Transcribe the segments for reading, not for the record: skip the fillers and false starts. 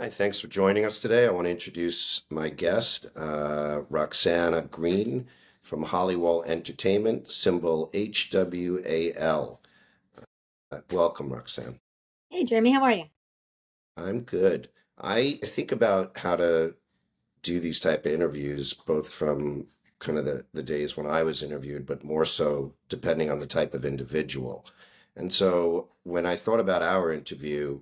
Hi, thanks for joining us today. I want to introduce my guest, Roxanna Green from Hollywall Entertainment, symbol HWAL. Welcome, Roxanne. Hey, Jeremy, how are you? I'm good. I think about how to do these type of interviews, both from kind of the days when I was interviewed, but more so depending on the type of individual. And so when I thought about our interview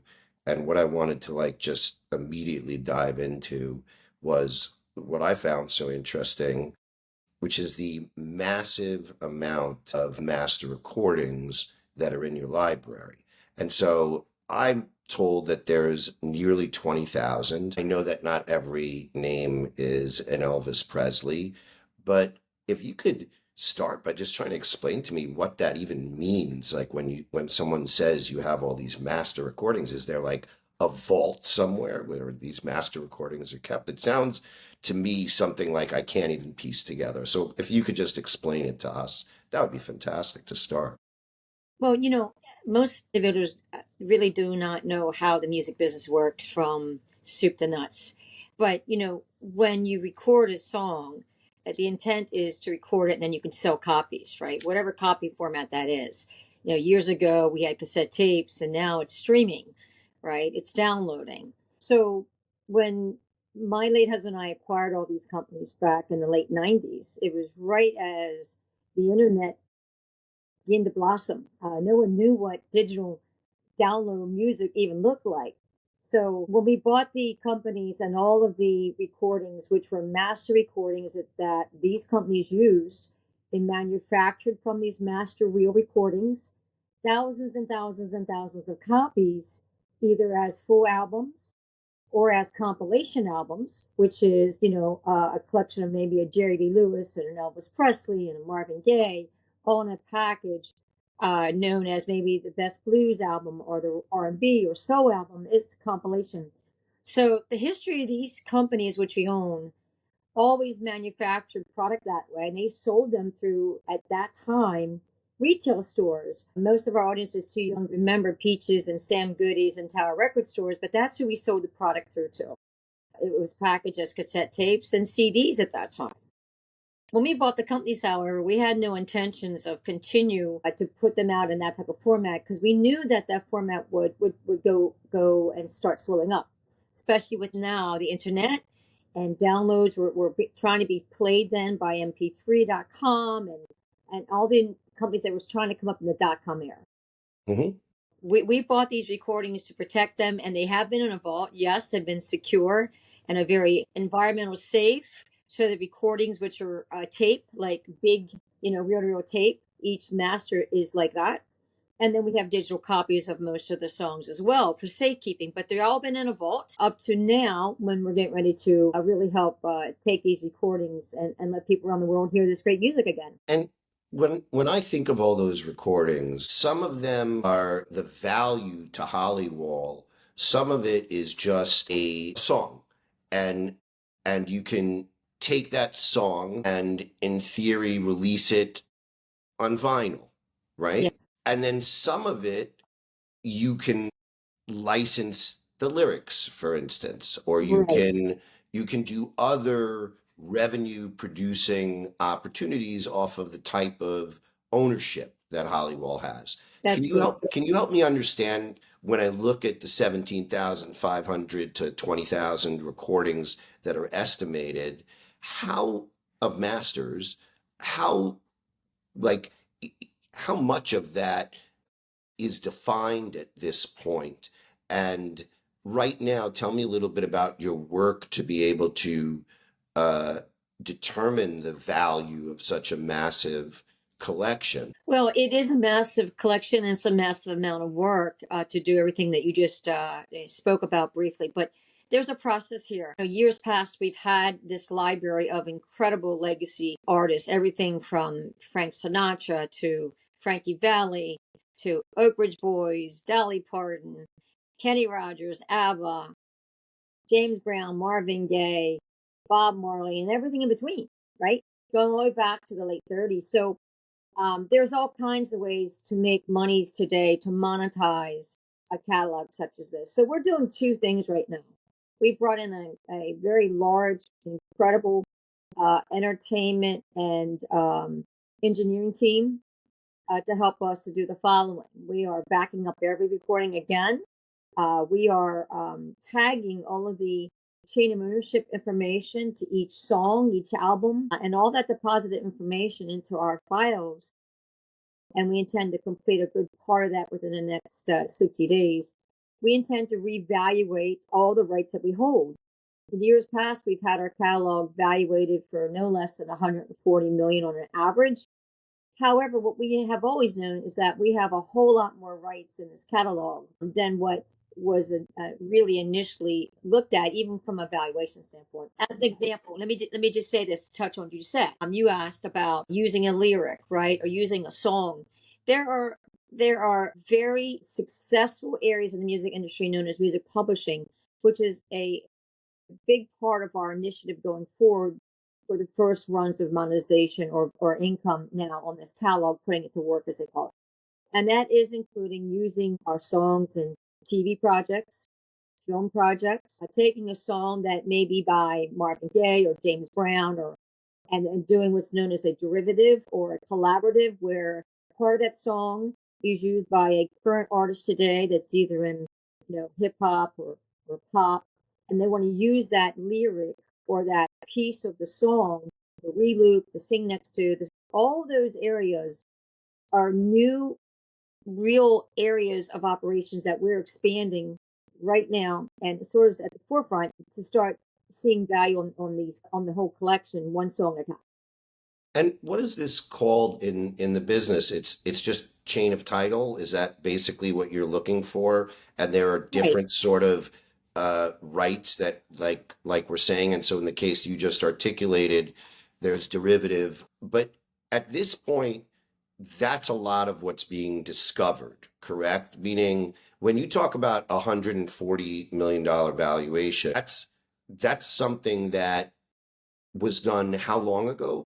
and what I wanted to like just immediately dive into was what I found so interesting, which is the massive amount of master recordings that are in your library. And so I'm told that there's nearly 20,000. I know that not every name is an Elvis Presley, but if you could start by just trying to explain to me what that even means, like when someone says you have all these master recordings, is there like a vault somewhere where these master recordings are kept? It sounds to me something like I can't even piece together. So if you could just explain it to us, that would be fantastic to start. Well, most individuals really do not know how the music business works from soup to nuts. But, when you record a song, the intent is to record it and then you can sell copies, right? Whatever copy format that is. Years ago we had cassette tapes and now it's streaming, right? It's downloading. So when my late husband and I acquired all these companies back in the late 90s, it was right as the internet began to blossom. No one knew what digital download music even looked like. So when we bought the companies and all of the recordings, which were master recordings that these companies used, they manufactured from these master reel recordings thousands and thousands and thousands of copies, either as full albums or as compilation albums, which is, a collection of maybe a Jerry Lee Lewis and an Elvis Presley and a Marvin Gaye, all in a package, known as maybe the best blues album or the R&B or soul album. It's a compilation. So the history of these companies, which we own, always manufactured product that way, and they sold them through, at that time, retail stores. Most of our audience is too young to remember Peaches and Sam Goody's and Tower Record stores, but that's who we sold the product through to. It was packaged as cassette tapes and CDs at that time. When we bought the companies, however, we had no intentions of continue to put them out in that type of format because we knew that format would go and start slowing up, especially with now the internet and downloads were trying to be played then by mp3.com and all the companies that was trying to come up in the .com era. Mm-hmm. We bought these recordings to protect them, and they have been in a vault. Yes, they've been secure and a very environmental safe. So the recordings, which are tape, like big, reel-to-reel tape, each master is like that. And then we have digital copies of most of the songs as well for safekeeping. But they've all been in a vault up to now when we're getting ready to really help take these recordings and let people around the world hear this great music again. And when I think of all those recordings, some of them are the value to Hollywall. Some of it is just a song, and you can take that song and in theory release it on vinyl, Yeah. right? And then some of it you can license the lyrics, for instance, or Right. you can do other revenue producing opportunities off of the type of ownership that Hollywall has. That's correct. Can you help me understand when I look at the 17,500 to 20,000 recordings that are estimated, how of masters, how like how much of that is defined at this point? And right now, tell me a little bit about your work to be able to uh, determine the value of such a massive collection. Well, it is a massive collection and it's a massive amount of work to do everything that you just spoke about briefly. But there's a process here. Years past, we've had this library of incredible legacy artists, everything from Frank Sinatra to Frankie Valli to Oak Ridge Boys, Dolly Parton, Kenny Rogers, ABBA, James Brown, Marvin Gaye, Bob Marley, and everything in between, right? Going all the way back to the late 30s. So there's all kinds of ways to make monies today to monetize a catalog such as this. So we're doing two things right now. We brought in a very large, incredible entertainment and engineering team to help us to do the following. We are backing up every recording again. We are tagging all of the chain of ownership information to each song, each album, and all that deposited information into our files. And we intend to complete a good part of that within the next 60 days. We intend to reevaluate all the rights that we hold. In years past, we've had our catalog valuated for no less than 140 million on an average. However, what we have always known is that we have a whole lot more rights in this catalog than what was really initially looked at, even from a valuation standpoint. As an example, let me just say this, touch on what you said. You asked about using a lyric, right, or using a song. There are very successful areas in the music industry known as music publishing, which is a big part of our initiative going forward for the first runs of monetization or income now on this catalog, putting it to work, as they call it. And that is including using our songs in TV projects, film projects, taking a song that may be by Marvin Gaye or James Brown, and doing what's known as a derivative or a collaborative, where part of that song is used by a current artist today that's either in hip hop or pop, and they want to use that lyric or that piece of the song, the reloop, the sing next to, all those areas are new, real areas of operations that we're expanding right now, and sort of at the forefront to start seeing value on the whole collection, one song at a time. And what is this called in the business? It's just chain of title. Is that basically what you're looking for? And there are Right. different sort of rights that like we're saying. And so in the case you just articulated, there's derivative. But at this point, that's a lot of what's being discovered, correct? Meaning when you talk about $140 million valuation, that's something that was done how long ago?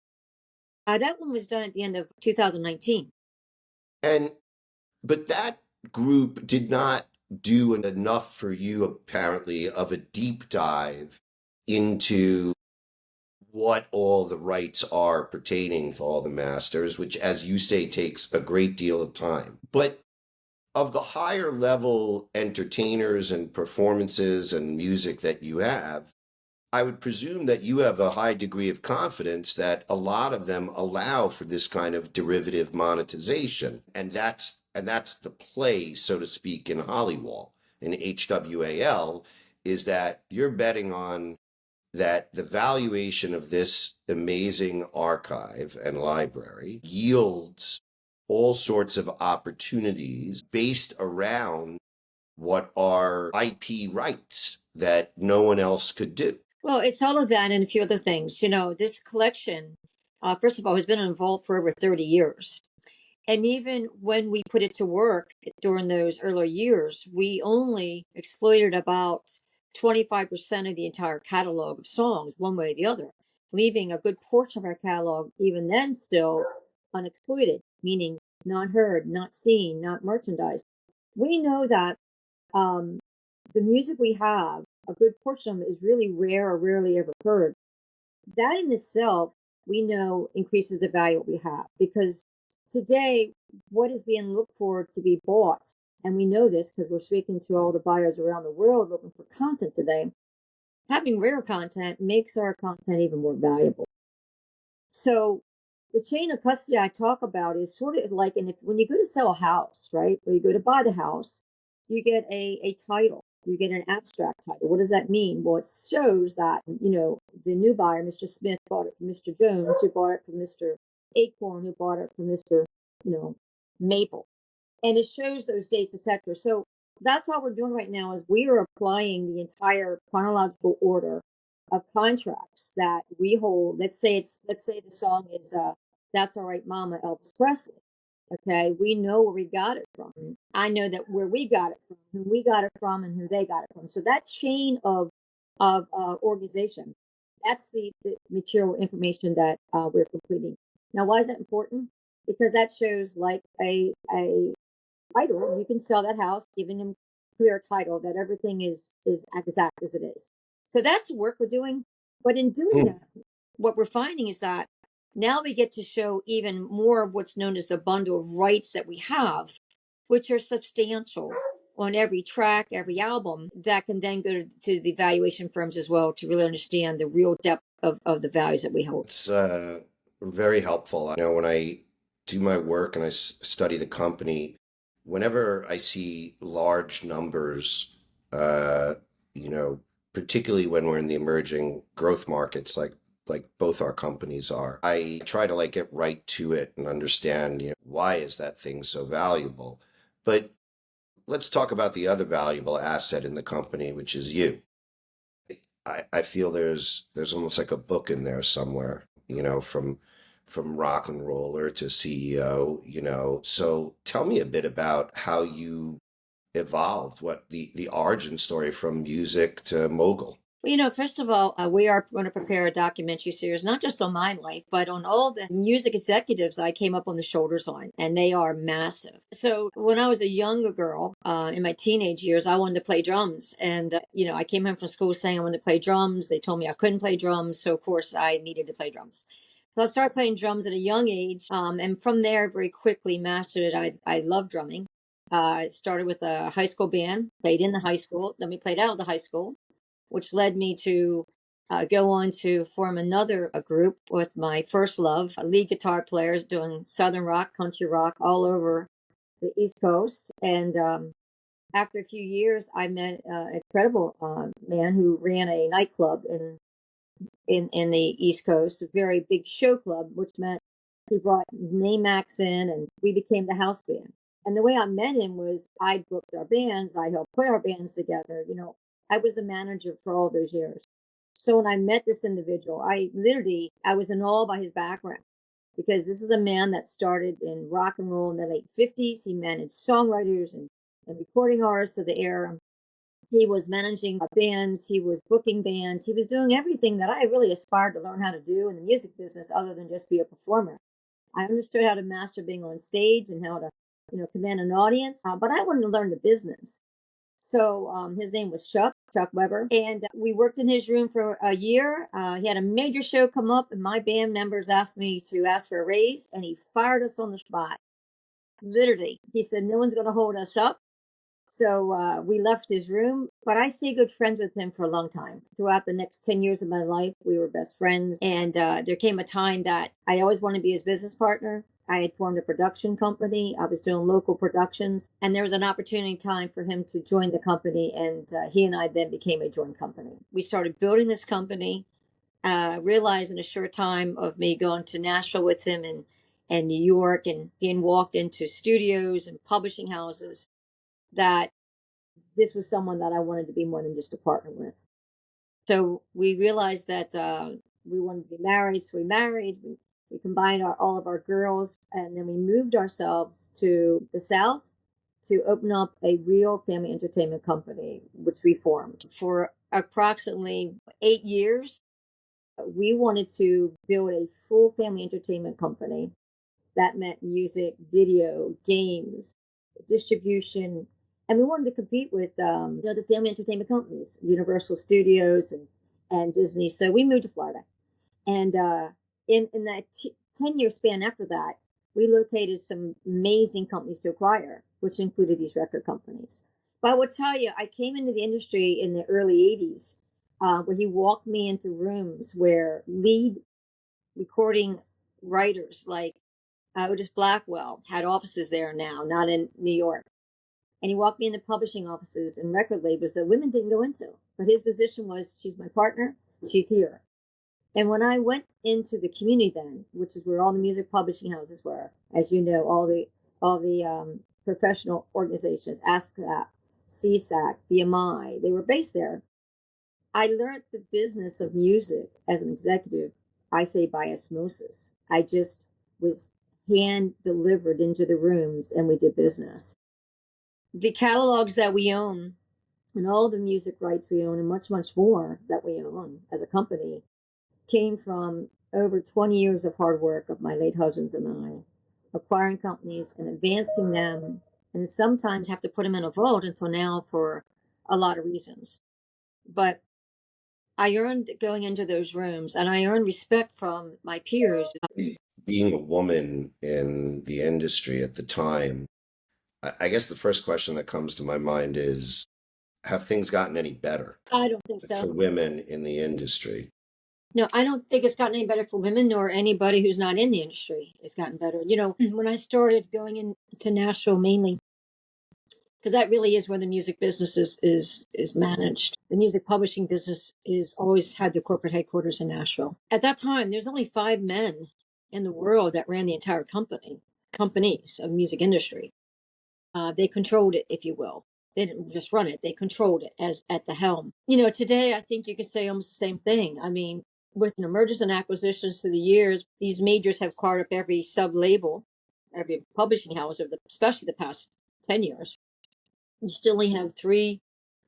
That one was done at the end of 2019. And but that group did not do enough for you, apparently, of a deep dive into what all the rights are pertaining to all the masters, which, as you say, takes a great deal of time. But of the higher level entertainers and performances and music that you have, I would presume that you have a high degree of confidence that a lot of them allow for this kind of derivative monetization. And that's the play, so to speak, in Hollywall. In HWAL, is that you're betting on that the valuation of this amazing archive and library yields all sorts of opportunities based around what are IP rights that no one else could do. Well, it's all of that and a few other things. This collection, first of all, has been involved for over 30 years. And even when we put it to work during those earlier years, we only exploited about 25% of the entire catalog of songs, one way or the other, leaving a good portion of our catalog, even then, still unexploited, meaning not heard, not seen, not merchandised. We know that um, the music we have, a good portion of it is really rare or rarely ever heard. That in itself, we know increases the value that we have, because today, what is being looked for to be bought, and we know this because we're speaking to all the buyers around the world looking for content today, having rare content makes our content even more valuable. So the chain of custody I talk about is sort of like, when you go to sell a house, right, or you go to buy the house, you get a title, you get an abstract title. What does that mean? Well, it shows that, the new buyer, Mr. Smith, bought it from Mr. Jones, who bought it from Mr. Acorn, who bought it from Mr. Maple. And it shows those dates, etc. So that's all we're doing right now is we are applying the entire chronological order of contracts that we hold. Let's say the song is "That's All Right, Mama," Elvis Presley. Okay, we know where we got it from. I know that where we got it from, who we got it from, and who they got it from. So that chain of organization, that's the material information that we're completing. Now, why is that important? Because that shows, like a title. You can sell that house, giving them clear title that everything is exact as it is. So that's the work we're doing. But in doing that, what we're finding is that now we get to show even more of what's known as the bundle of rights that we have, which are substantial on every track, every album, that can then go to the valuation firms as well to really understand the real depth of the values that we hold. It's very helpful. I know when I do my work and I study the company, whenever I see large numbers, uh, you know, particularly when we're in the emerging growth markets, like both our companies are, I try to like get right to it and understand, why is that thing so valuable? But let's talk about the other valuable asset in the company, which is you. I feel there's almost like a book in there somewhere, from rock and roller to CEO. So tell me a bit about how you evolved, what the origin story from music to mogul. Well, first of all, we are going to prepare a documentary series, not just on my life, but on all the music executives I came up on the shoulders on, and they are massive. So when I was a younger girl, in my teenage years, I wanted to play drums. And, I came home from school saying I wanted to play drums. They told me I couldn't play drums. So, of course, I needed to play drums. So I started playing drums at a young age. And from there, very quickly mastered it. I love drumming. I started with a high school band, played in the high school. Then we played out of the high school, which led me to go on to form another group with my first love, lead guitar players doing Southern rock, country rock all over the East Coast. And after a few years, I met an incredible man who ran a nightclub in the East Coast, a very big show club, which meant he brought name acts in, and we became the house band. And the way I met him was I booked our bands, I helped put our bands together. I was a manager for all those years. So when I met this individual, I was in awe by his background, because this is a man that started in rock and roll in the late 50s. He managed songwriters and recording artists of the era. He was managing bands, he was booking bands, he was doing everything that I really aspired to learn how to do in the music business other than just be a performer. I understood how to master being on stage and how to, command an audience, but I wanted to learn the business. So his name was Chuck Weber, and we worked in his room for a year. He had a major show come up, and my band members asked me to ask for a raise, and he fired us on the spot. Literally, he said, "No one's going to hold us up." So we left his room, but I stayed good friends with him for a long time. Throughout the next 10 years of my life, we were best friends. And there came a time that I always wanted to be his business partner. I had formed a production company. I was doing local productions. And there was an opportunity time for him to join the company. And he and I then became a joint company. We started building this company, realized in a short time of me going to Nashville with him and New York, and being walked into studios and publishing houses, that this was someone that I wanted to be more than just a partner with. So we realized that we wanted to be married. So we married. We combined all of our girls, and then we moved ourselves to the South to open up a real family entertainment company, which we formed. For approximately 8 years, we wanted to build a full family entertainment company. That meant music, video, games, distribution, and we wanted to compete with the family entertainment companies, Universal Studios and Disney. So we moved to Florida, and in that 10-year span after that, we located some amazing companies to acquire, which included these record companies. But I will tell you, I came into the industry in the early 80s, where he walked me into rooms where lead recording writers like Otis Blackwell had offices there now, not in New York. And he walked me into publishing offices and record labels that women didn't go into. But his position was, she's my partner, she's here. And when I went into the community then, which is where all the music publishing houses were, as you know, all the professional organizations, ASCAP, CSAC, BMI, they were based there. I learned the business of music as an executive, I say by osmosis. I just was hand delivered into the rooms and we did business. The catalogs that we own and all the music rights we own and much, much more that we own as a company came from over 20 years of hard work of my late husbands and I, acquiring companies and advancing them, and sometimes have to put them in a vault until now for a lot of reasons. But I earned going into those rooms, and I earned respect from my peers. Being a woman in the industry at the time, I guess the first question that comes to my mind is, have things gotten any better I don't think for so. women in the industry? No, I don't think it's gotten any better for women, nor anybody who's not in the industry. It's gotten better. When I started going into Nashville mainly, because that really is where the music business is managed. The music publishing business is always had the corporate headquarters in Nashville. At that time, there's only 5 men in the world that ran the entire companies of music industry. They controlled it, if you will. They didn't just run it; they controlled it as at the helm. Today I think you could say almost the same thing. I mean, with mergers and acquisitions through the years, these majors have carved up every sub label, every publishing house, especially the past 10 years. You still only have three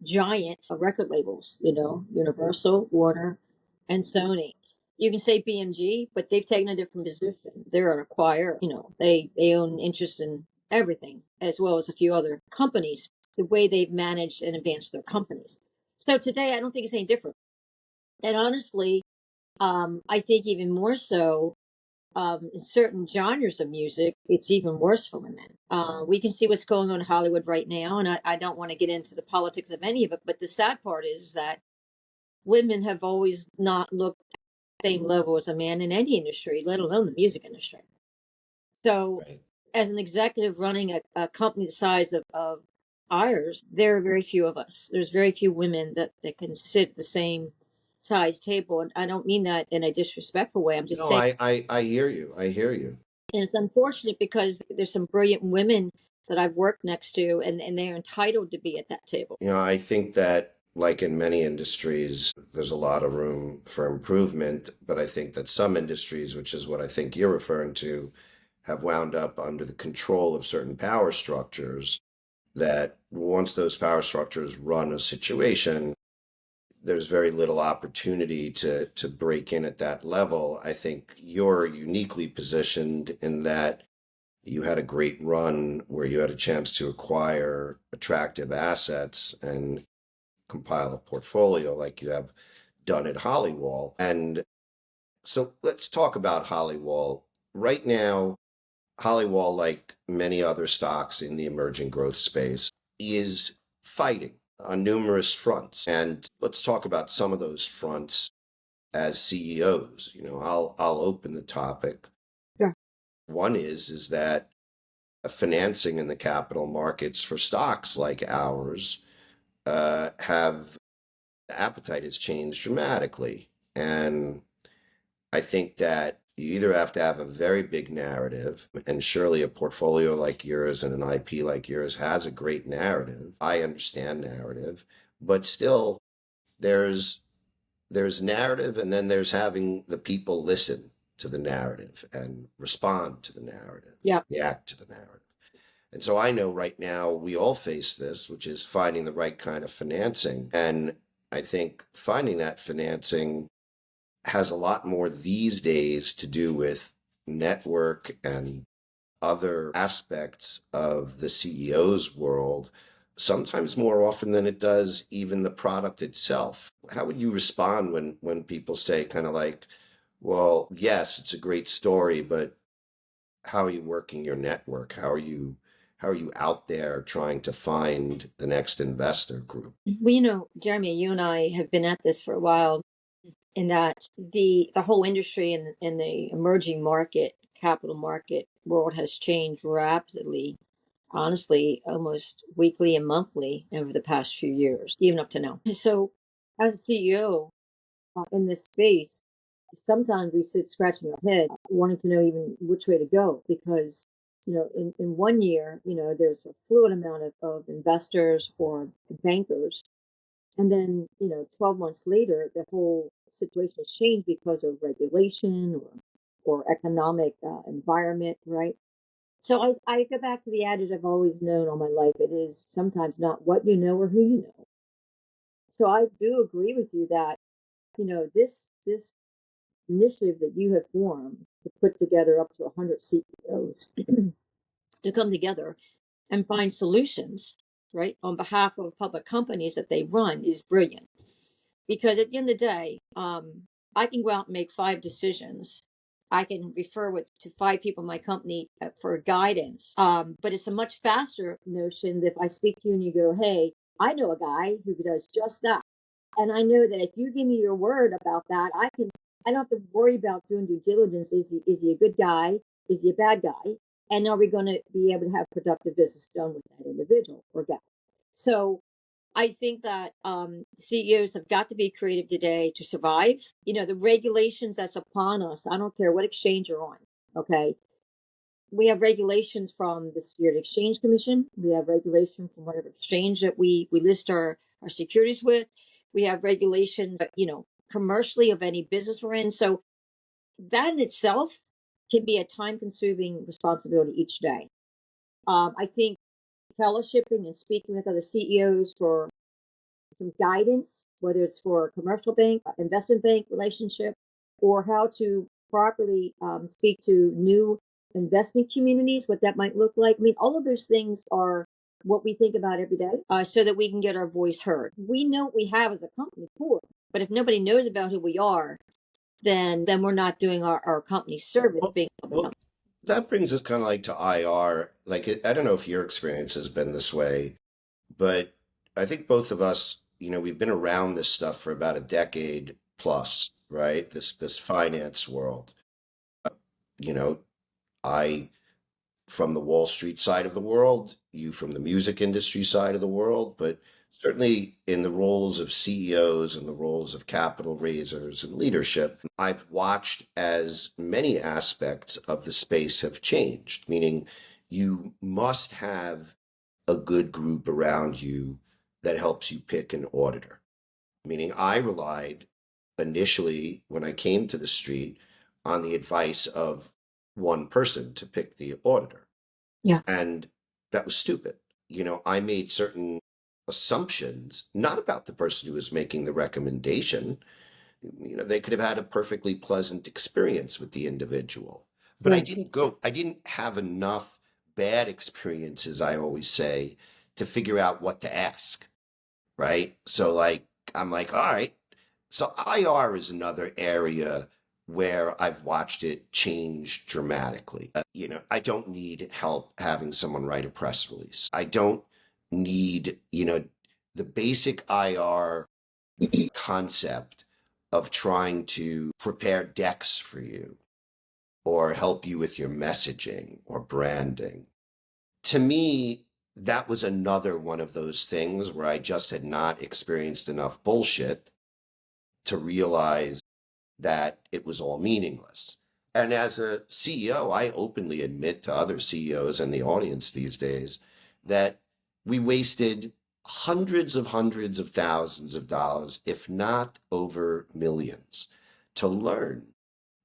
giant record labels, Universal, Warner, and Sony. You can say BMG, but they've taken a different position. They're an acquirer. They own interest in everything, as well as a few other companies, the way they've managed and advanced their companies. So today, I don't think it's any different. And honestly, I think even more so, in certain genres of music, it's even worse for women. We can see what's going on in Hollywood right now, and I don't want to get into the politics of any of it, but the sad part is that women have always not looked at the same level as a man in any industry, let alone the music industry. So, Right. as an executive running a company the size of ours, there are very few of us. There's very few women that can sit at the same size table. And I don't mean that in a disrespectful way. I'm just No, saying. I hear you. I hear you. And it's unfortunate because there's some brilliant women that I've worked next to, and they're entitled to be at that table. I think that, like in many industries, there's a lot of room for improvement, but I think that some industries, which is what I think you're referring to, have wound up under the control of certain power structures that once those power structures run a situation, there's very little opportunity to break in at that level. I think you're uniquely positioned in that you had a great run where you had a chance to acquire attractive assets and compile a portfolio like you have done at Hollywall. And so let's talk about Hollywall. Right now, Hollywall, like many other stocks in the emerging growth space, is fighting on numerous fronts. And let's talk about some of those fronts as CEOs. I'll open the topic. Sure. One is that financing in the capital markets for stocks like ours have the appetite has changed dramatically. And I think that you either have to have a very big narrative, and surely a portfolio like yours and an IP like yours has a great narrative. I understand narrative, but still there's narrative, and then there's having the people listen to the narrative and respond to the narrative, Yeah. react to the narrative. And so I know right now we all face this, which is finding the right kind of financing. And I think finding that financing has a lot more these days to do with network and other aspects of the CEO's world, sometimes more often than it does even the product itself. How would you respond when people say kind of like, well, yes, it's a great story, but how are you working your network? How are you out there trying to find the next investor group? Well, Jeremy, you and I have been at this for a while, in that the whole industry and the emerging market, capital market world has changed rapidly, honestly, almost weekly and monthly over the past few years, even up to now. So, as a CEO in this space, sometimes we sit scratching our head, wanting to know even which way to go, because in one year, there's a fluid amount of investors or bankers, and then 12 months later, the whole situation has changed because of regulation or economic environment, right? So I go back to the adage I've always known all my life. It is sometimes not what you know or who you know. So I do agree with you that this initiative that you have formed to put together up to 100 CEOs to come together and find solutions, right, on behalf of public companies that they run is brilliant. because at the end of the day, I can go out and make 5 decisions. I can refer to 5 people in my company for guidance. But it's a much faster notion that if I speak to you and you go, hey, I know a guy who does just that. And I know that if you give me your word about that, I don't have to worry about doing due diligence. Is he a good guy? Is he a bad guy? And are we going to be able to have productive business done with that individual or gal? So I think that CEOs have got to be creative today to survive. The regulations that's upon us, I don't care what exchange you're on, okay? We have regulations from the Security Exchange Commission. We have regulation from whatever exchange that we list our securities with. We have regulations, commercially of any business we're in. So that in itself can be a time-consuming responsibility each day. I think fellowshipping and speaking with other CEOs for some guidance, whether it's for a commercial bank, investment bank relationship, or how to properly speak to new investment communities, what that might look like. I mean, all of those things are what we think about every day, so that we can get our voice heard. We know what we have as a company, cool, but if nobody knows about who we are, then we're not doing our company service. Well, that brings us kind of like to IR. Like, I don't know if your experience has been this way, but I think both of us, we've been around this stuff for about a decade plus, right? This finance world. You know, I from the Wall Street side of the world, you from the music industry side of the world, but certainly in the roles of CEOs and the roles of capital raisers and leadership, I've watched as many aspects of the space have changed, meaning you must have a good group around you that helps you pick an auditor. Meaning I relied initially when I came to the street on the advice of one person to pick the auditor. Yeah. And that was stupid. I made certain assumptions, not about the person who was making the recommendation. They could have had a perfectly pleasant experience with the individual. But Right. I didn't have enough bad experiences, I always say, to figure out what to ask. Right. So I'm like, all right. So IR is another area where I've watched it change dramatically. I don't need help having someone write a press release. I don't need, the basic IR concept of trying to prepare decks for you or help you with your messaging or branding. To me, that was another one of those things where I just had not experienced enough bullshit to realize that it was all meaningless. And as a CEO, I openly admit to other CEOs and the audience these days that we wasted hundreds of thousands of dollars, if not over millions, to learn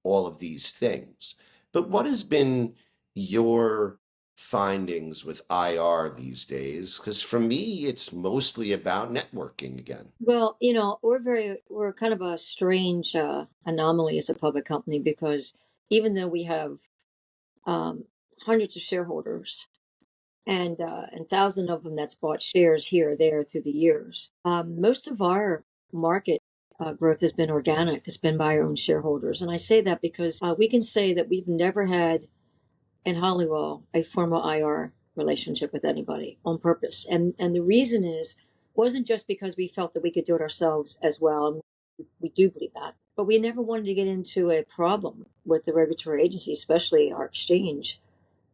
all of these things. But what has been your findings with IR these days? Because for me, it's mostly about networking again. Well, we're kind of a strange anomaly as a public company, because even though we have um, hundreds of shareholders and thousands of them that's bought shares here or there through the years, most of our market growth has been organic. It's been by our own shareholders, and I say that because we can say that we've never had in Hollywall a formal IR relationship with anybody on purpose. And the reason wasn't just because we felt that we could do it ourselves as well. And we do believe that. But we never wanted to get into a problem with the regulatory agency, especially our exchange,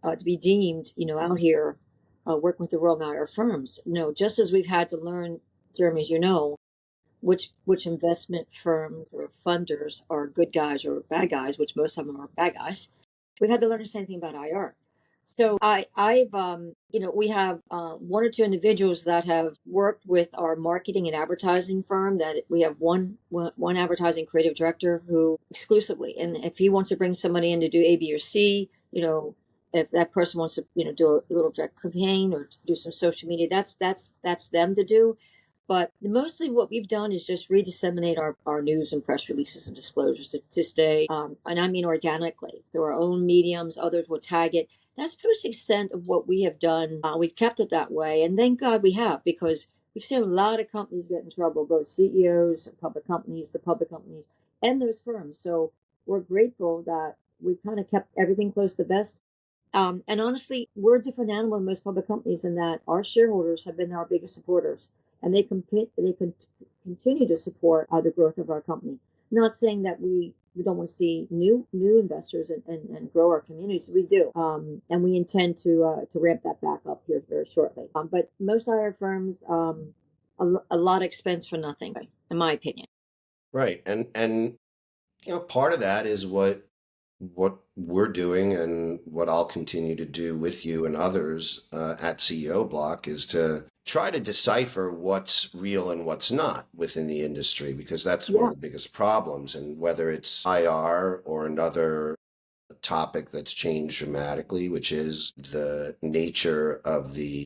to be deemed, out here working with the wrong IR firms. No, just as we've had to learn, Jeremy, as you know, which investment firms or funders are good guys or bad guys, which most of them are bad guys. We've had to learn the same thing about IR. So we have one or two individuals that have worked with our marketing and advertising firm. That we have one advertising creative director who exclusively, and if he wants to bring somebody in to do A, B, or C, if that person wants to, do a little direct campaign or do some social media, that's them to do. But mostly what we've done is just redisseminate our news and press releases and disclosures to stay, and I mean organically, through our own mediums. Others will tag it. That's pretty much the extent of what we have done. We've kept it that way, and thank God we have, because we've seen a lot of companies get in trouble, both CEOs, public companies, the public companies, and those firms. So we're grateful that we've kind of kept everything close to the vest. And honestly, we're a different animal than most public companies in that our shareholders have been our biggest supporters, and continue to support the growth of our company. Not saying that we don't want to see new investors and grow our communities. We do, and we intend to ramp that back up here very shortly. But most IR firms, a lot of expense for nothing, in my opinion. Right. And part of that is what we're doing and what I'll continue to do with you and others at CEOBLOC is to try to decipher what's real and what's not within the industry, because that's one of the biggest problems. And whether it's IR or another topic that's changed dramatically, which is the nature of the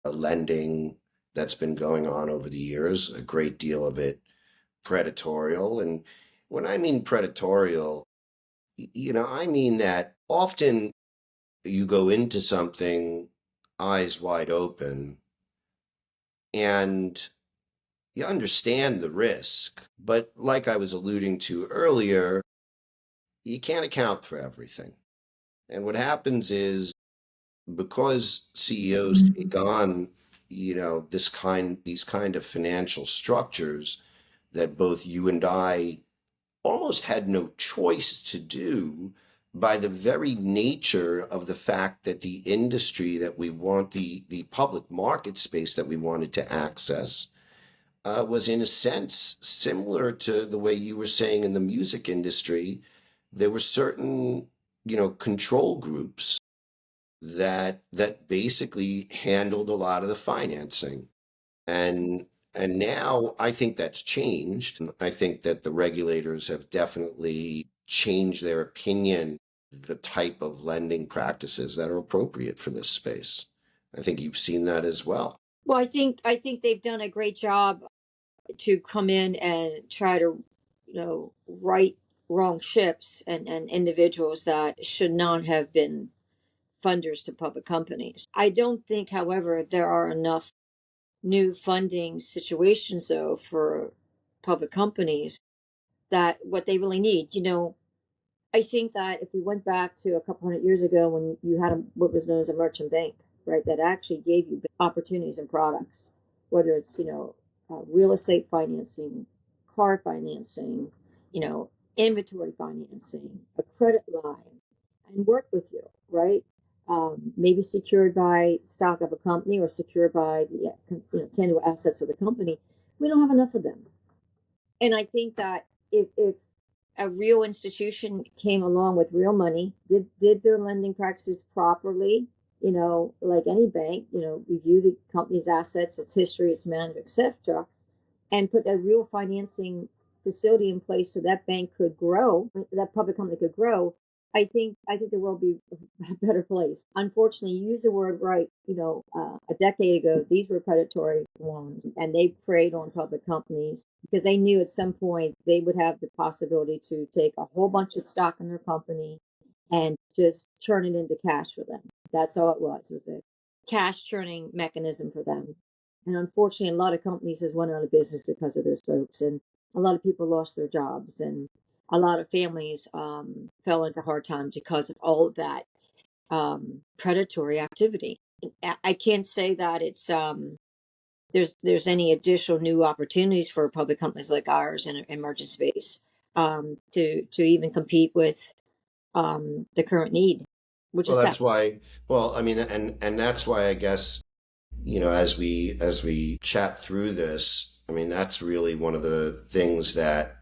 lending that's been going on over the years, a great deal of it predatorial. And when I mean predatorial, I mean that often you go into something eyes wide open and you understand the risk. But like I was alluding to earlier, you can't account for everything. And what happens is because CEOs take on, these kind of financial structures that both you and I almost had no choice to do by the very nature of the fact that the industry that we want, the public market space that we wanted to access, was in a sense similar to the way you were saying in the music industry. There were certain, control groups that basically handled a lot of the financing. And now I think that's changed. I think that the regulators have definitely changed their opinion, the type of lending practices that are appropriate for this space. I think you've seen that as well. Well, I think they've done a great job to come in and try to, right wrong ships and individuals that should not have been funders to public companies. I don't think, however, there are enough new funding situations though for public companies that what they really need. I think that if we went back to a couple hundred years ago when you had what was known as a merchant bank, right, that actually gave you opportunities and products, whether it's real estate financing, car financing, inventory financing, a credit line, and work with you, right? Maybe secured by stock of a company or secured by the tangible assets of the company. We don't have enough of them, and I think that if a real institution came along with real money, did their lending practices properly, like any bank, review the company's assets, its history, its management, etc., and put a real financing facility in place so that bank could grow, that public company could grow, I think the world would be a better place. Unfortunately, you use the word right. A decade ago, these were predatory loans, and they preyed on public companies because they knew at some point they would have the possibility to take a whole bunch of stock in their company and just turn it into cash for them. That's all it was. It was a cash churning mechanism for them. And unfortunately, a lot of companies has went out of business because of those folks, and a lot of people lost their jobs, and a lot of families fell into hard times because of all of that predatory activity. I can't say that it's there's any additional new opportunities for public companies like ours in emergent space to even compete with the current need, which Well, is that's tough. why, well, I mean, and that's why I guess, as we chat through this, I mean, that's really one of the things that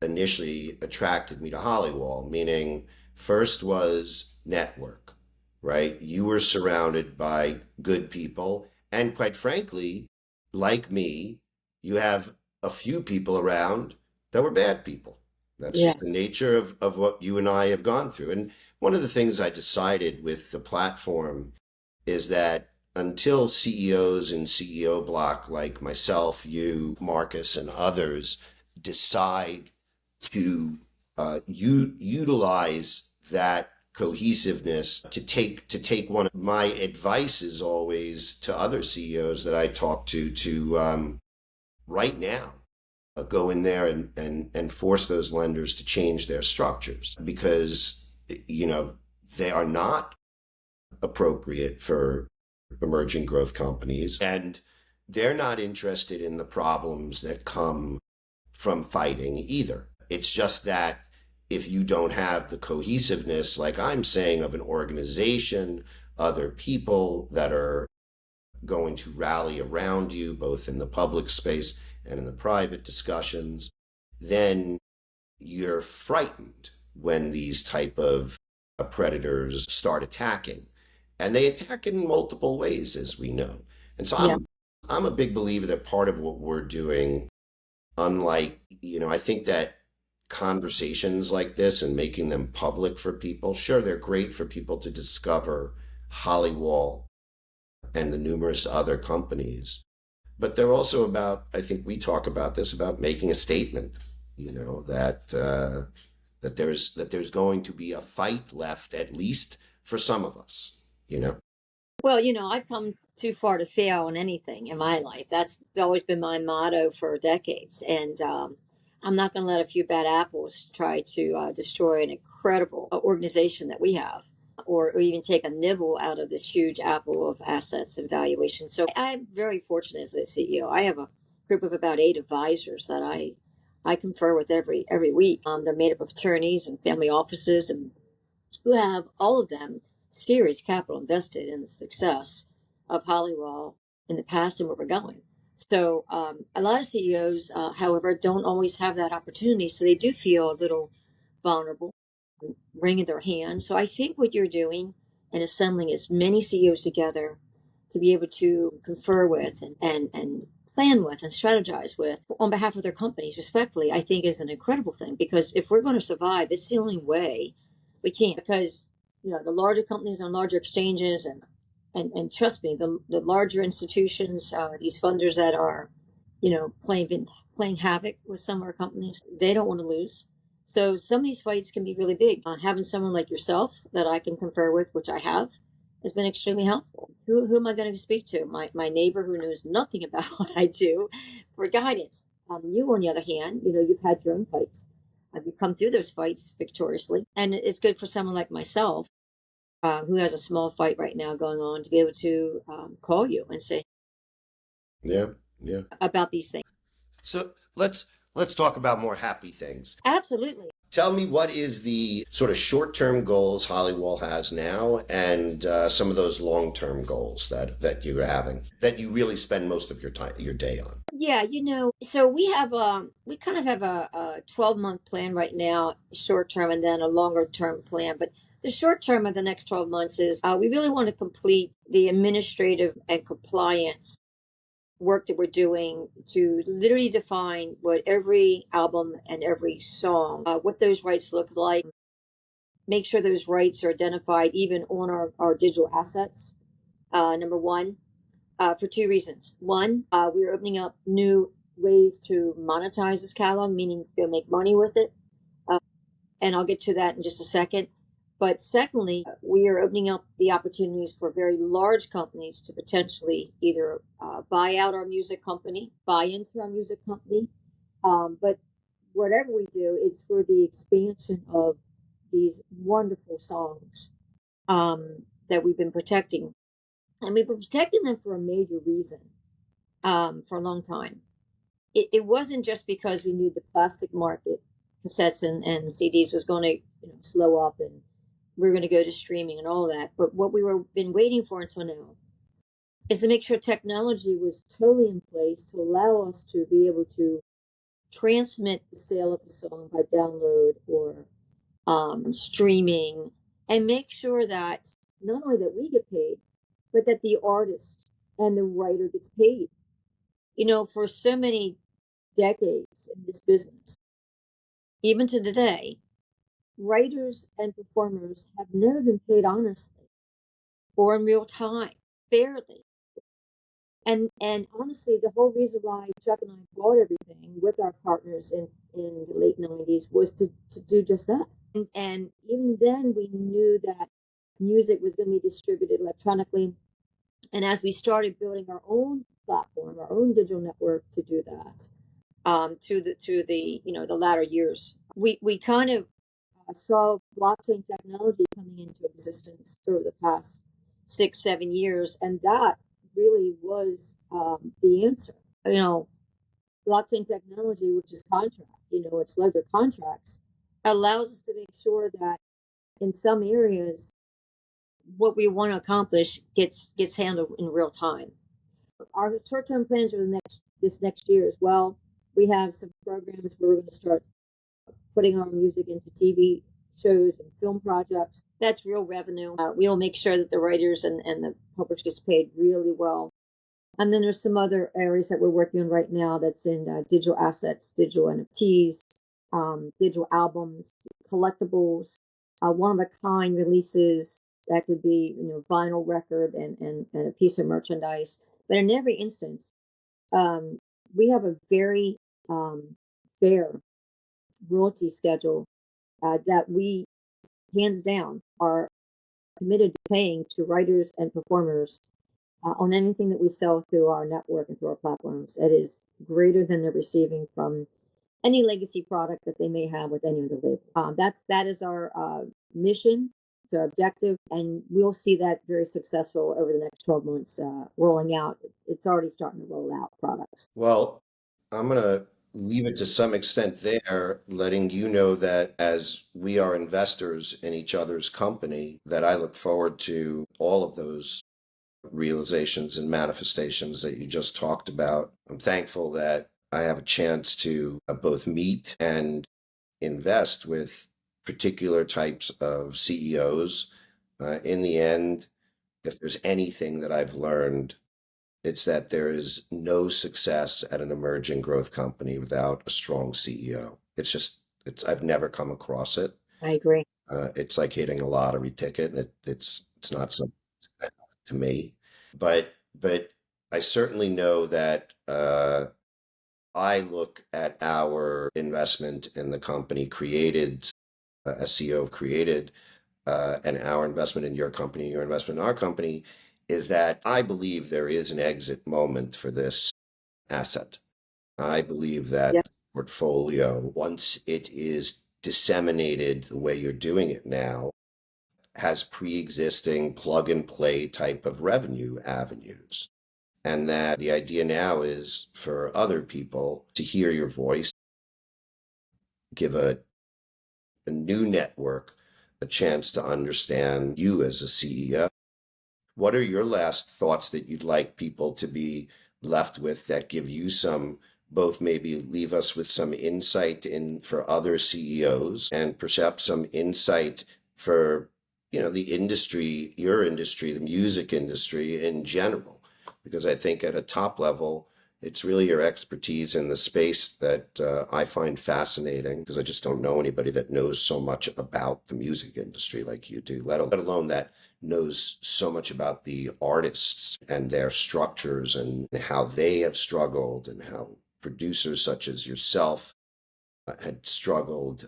initially attracted me to Hollywall, meaning first was network, right? You were surrounded by good people. And quite frankly, like me, you have a few people around that were bad people. That's just Yes. the nature of what you and I have gone through. And one of the things I decided with the platform is that until CEOs and CEOBLOC like myself, you, Marcus, and others decide to utilize that cohesiveness. To take one of my advices always to other CEOs that I talk to right now, go in there and force those lenders to change their structures, because they are not appropriate for emerging growth companies, and they're not interested in the problems that come from fighting either. It's just that if you don't have the cohesiveness, like I'm saying, of an organization, other people that are going to rally around you, both in the public space and in the private discussions, then you're frightened when these type of predators start attacking. And they attack in multiple ways, as we know. And so Yeah. I'm a big believer that part of what we're doing, unlike, I think that conversations like this and making them public for people, sure, they're great for people to discover Hollywall and the numerous other companies, but they're also about, I think we talk about this, about making a statement, that there's going to be a fight left, at least for some of us. Well, I've come too far to fail in anything in my life. That's always been my motto for decades. And I'm not going to let a few bad apples try to destroy an incredible organization that we have, or even take a nibble out of this huge apple of assets and valuation. So I'm very fortunate as the CEO. I have a group of about 8 advisors that I confer with every week. They're made up of attorneys and family offices, and who have all of them serious capital invested in the success of Hollywall in the past and where we're going. So a lot of CEOs, however, don't always have that opportunity, so they do feel a little vulnerable, wringing their hands. So I think what you're doing and assembling as many CEOs together to be able to confer with and plan with and strategize with on behalf of their companies respectfully, I think is an incredible thing, because if we're going to survive, it's the only way we can. Because the larger companies on larger exchanges, and trust me, the larger institutions, these funders that are playing havoc with some of our companies, they don't want to lose. So some of these fights can be really big. Having someone like yourself that I can confer with, which I have, has been extremely helpful. Who am I going to speak to? My neighbor who knows nothing about what I do for guidance. You, on the other hand, you've had your own fights. You've come through those fights victoriously. And it's good for someone like myself, who has a small fight right now going on, to be able to call you and say, Yeah, yeah. about these things. So let's talk about more happy things. Absolutely. Tell me, what is the sort of short-term goals Hollywall has now, and some of those long-term goals that you're having, that you really spend most of your day on? Yeah, so we kind of have a 12-month plan right now, short term, and then a longer term plan. But the short term of the next 12 months is we really want to complete the administrative and compliance work that we're doing to literally define what every album and every song, what those rights look like, make sure those rights are identified even on our digital assets. Number one, for 2 reasons. One, we're opening up new ways to monetize this catalog, meaning you'll make money with it. And I'll get to that in just a second. But secondly, we are opening up the opportunities for very large companies to potentially either buy out our music company, buy into our music company. But whatever we do, it's for the expansion of these wonderful songs that we've been protecting. And we've been protecting them for a major reason, for a long time. It wasn't just because we knew the plastic market, cassettes and CDs, was going to slow up, and we're going to go to streaming and all that. But what we were been waiting for until now is to make sure technology was totally in place to allow us to be able to transmit the sale of a song by download or streaming, and make sure that not only that we get paid, but that the artist and the writer gets paid. For so many decades in this business, even to today, writers and performers have never been paid honestly or in real time, fairly. And honestly, the whole reason why Chuck and I bought everything with our partners in the late 90s was to do just that. And even then, we knew that music was going to be distributed electronically. And as we started building our own platform, our own digital network to do that, through the the latter years, we kind of saw blockchain technology coming into existence over the past 6 7 years, and that really was the answer. You know, blockchain technology, which is contract, it's ledger contracts, allows us to make sure that in some areas what we want to accomplish gets handled in real time. Our short-term plans for this next year as well. We have some programs where we're going to start putting our music into TV shows and film projects. That's real revenue. We will make sure that the writers and the publishers gets paid really well. And then there's some other areas that we're working on right now that's in digital assets, digital NFTs, digital albums, collectibles, one-of-a-kind releases that could be, vinyl record and a piece of merchandise. But in every instance, we have a very fair royalty schedule that we, hands down, are committed to paying to writers and performers on anything that we sell through our network and through our platforms. It is greater than they're receiving from any legacy product that they may have with any other label. That is our mission. It's our objective, and we'll see that very successful over the next 12 months, rolling out. It's already starting to roll out products. Well, I'm going to leave it to some extent there, letting you know that as we are investors in each other's company, that I look forward to all of those realizations and manifestations that you just talked about. I'm thankful that I have a chance to both meet and invest with particular types of CEOs. In the end, if there's anything that I've learned, it's that there is no success at an emerging growth company without a strong CEO. I've never come across it. I agree. It's like hitting a lottery ticket, and it's not something to me. But I certainly know that I look at our investment in the company created, as CEO of Created, and our investment in your company, your investment in our company, is that I believe there is an exit moment for this asset. I believe that Yep. the portfolio, once it is disseminated the way you're doing it now, has pre-existing plug and play type of revenue avenues. And that the idea now is for other people to hear your voice, give a new network a chance to understand you as a CEO. What are your last thoughts that you'd like people to be left with that give you some, both maybe leave us with some insight in for other CEOs and perhaps some insight for, the industry, your industry, the music industry in general? Because I think at a top level, it's really your expertise in the space that I find fascinating, because I just don't know anybody that knows so much about the music industry like you do, let alone that knows so much about the artists and their structures and how they have struggled, and how producers such as yourself had struggled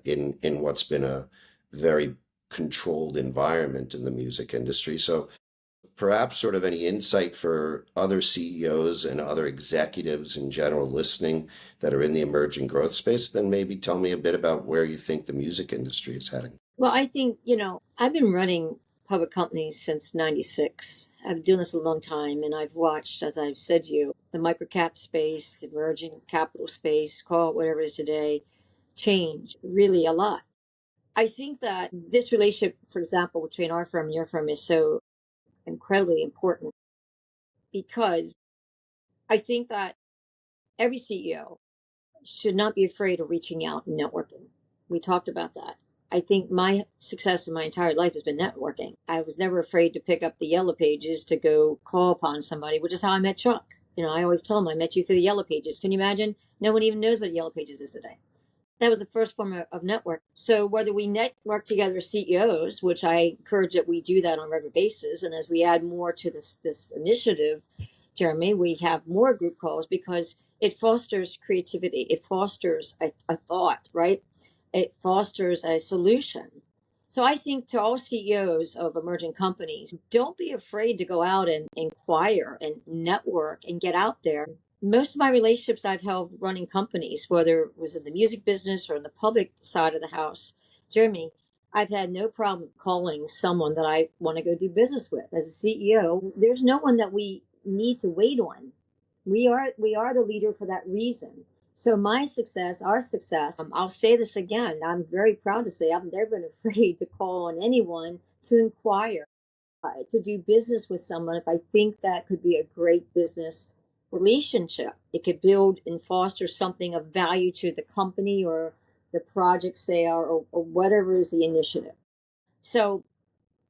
in what's been a very controlled environment in the music industry. So perhaps sort of any insight for other CEOs and other executives in general listening that are in the emerging growth space, then maybe tell me a bit about where you think the music industry is heading. Well, I think, I've been running public companies since 96. I've been doing this a long time, and I've watched, as I've said to you, the microcap space, the emerging capital space, call it whatever it is today, change really a lot. I think that this relationship, for example, between our firm and your firm is so incredibly important, because I think that every CEO should not be afraid of reaching out and networking. We talked about that. I think my success in my entire life has been networking. I was never afraid to pick up the Yellow Pages to go call upon somebody, which is how I met Chuck. I always tell him I met you through the Yellow Pages. Can you imagine? No one even knows what Yellow Pages is today. That was the first form of network. So whether we network together as CEOs, which I encourage that we do that on a regular basis, and as we add more to this initiative, Jeremy, we have more group calls, because it fosters creativity. It fosters a thought, right? it fosters a solution. So I think to all CEOs of emerging companies, don't be afraid to go out and inquire and network and get out there. Most of my relationships I've held running companies, whether it was in the music business or in the public side of the house, Jeremy, I've had no problem calling someone that I want to go do business with. As a CEO, there's no one that we need to wait on. We are the leader for that reason. So my success, our success, I'll say this again, I'm very proud to say I've never been afraid to call on anyone to inquire, to do business with someone if I think that could be a great business relationship. It could build and foster something of value to the company or the project sale or whatever is the initiative. So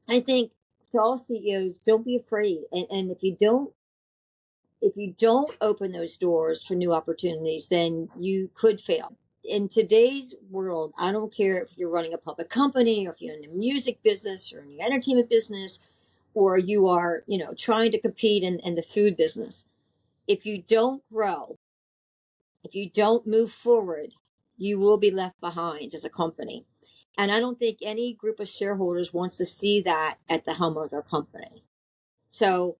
I think to all CEOs, don't be afraid. And if you don't open those doors for new opportunities, then you could fail. In today's world, I don't care if you're running a public company or if you're in the music business or in the entertainment business, or you are, trying to compete in the food business. If you don't grow, if you don't move forward, you will be left behind as a company. And I don't think any group of shareholders wants to see that at the helm of their company. So,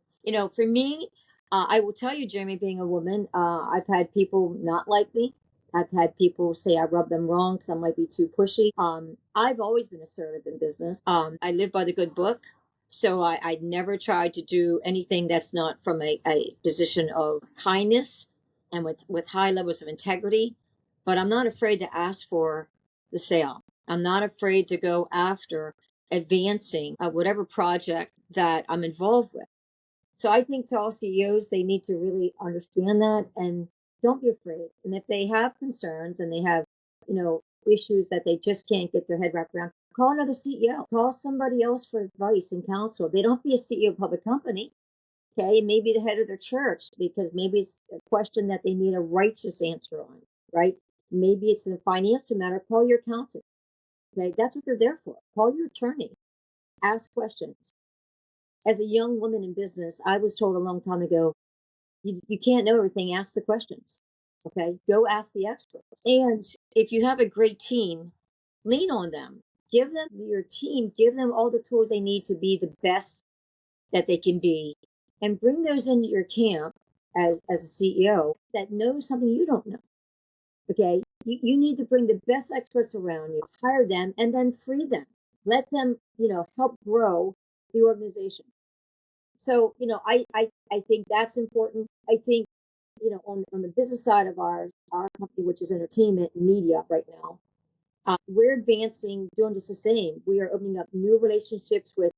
for me, I will tell you, Jeremy, being a woman, I've had people not like me. I've had people say I rub them wrong because I might be too pushy. I've always been assertive in business. I live by the good book. So I never tried to do anything that's not from a position of kindness and with high levels of integrity. But I'm not afraid to ask for the sale. I'm not afraid to go after advancing whatever project that I'm involved with. So I think to all CEOs, they need to really understand that and don't be afraid. And if they have concerns and they have, issues that they just can't get their head wrapped around, call another CEO, call somebody else for advice and counsel. They don't have to be a CEO of a public company. Okay. Maybe the head of their church, because maybe it's a question that they need a righteous answer on, right? Maybe it's a financial matter. Call your accountant. Okay. That's what they're there for. Call your attorney, ask questions. As a young woman in business, I was told a long time ago, you can't know everything, ask the questions. Okay, go ask the experts. And if you have a great team, lean on them. Give them give them all the tools they need to be the best that they can be, and bring those into your camp as a CEO that knows something you don't know. Okay, you need to bring the best experts around you, hire them, and then free them. Let them, help grow the organization. So, I think that's important. I think, on the business side of our company, which is entertainment and media right now, we're advancing, doing just the same. We are opening up new relationships with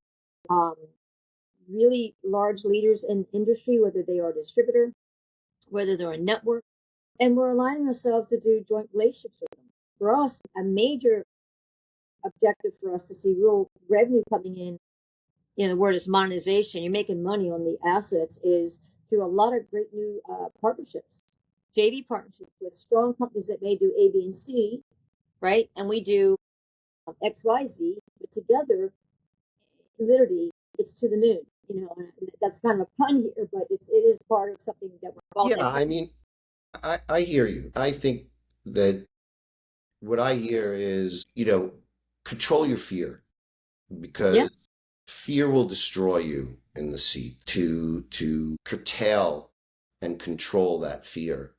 really large leaders in industry, whether they are a distributor, whether they're a network, and we're aligning ourselves to do joint relationships with them. For us, a major objective for us to see real revenue coming in, the word is monetization. You're making money on the assets is through a lot of great new partnerships, JV partnerships with strong companies that may do A, B, and C, right? And we do X, Y, Z, but together, literally, it's to the moon. And that's kind of a pun here, but it is part of something that we're all. Yeah, I mean, I hear you. I think that what I hear is, control your fear, Yeah, because fear will destroy you in the seat. To curtail and control that fear.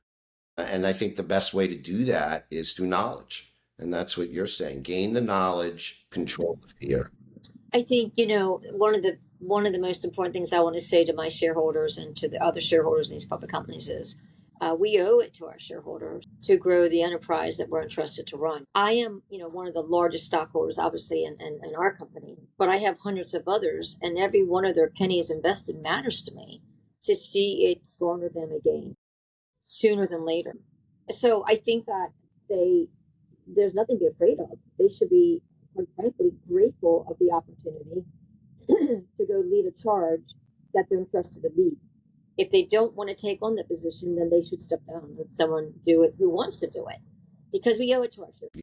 And I think the best way to do that is through knowledge. And that's what you're saying. Gain the knowledge, control the fear. I think one of the most important things I want to say to my shareholders and to the other shareholders in these public companies is we owe it to our shareholders to grow the enterprise that we're entrusted to run. I am, one of the largest stockholders, obviously, in our company, but I have hundreds of others, and every one of their pennies invested matters to me to see it garner them a gain sooner than later. So I think that there's nothing to be afraid of. They should be, quite frankly, grateful of the opportunity to go lead a charge that they're entrusted to lead. If they don't want to take on that position, then they should step down and let someone do it who wants to do it, because we owe it to our church.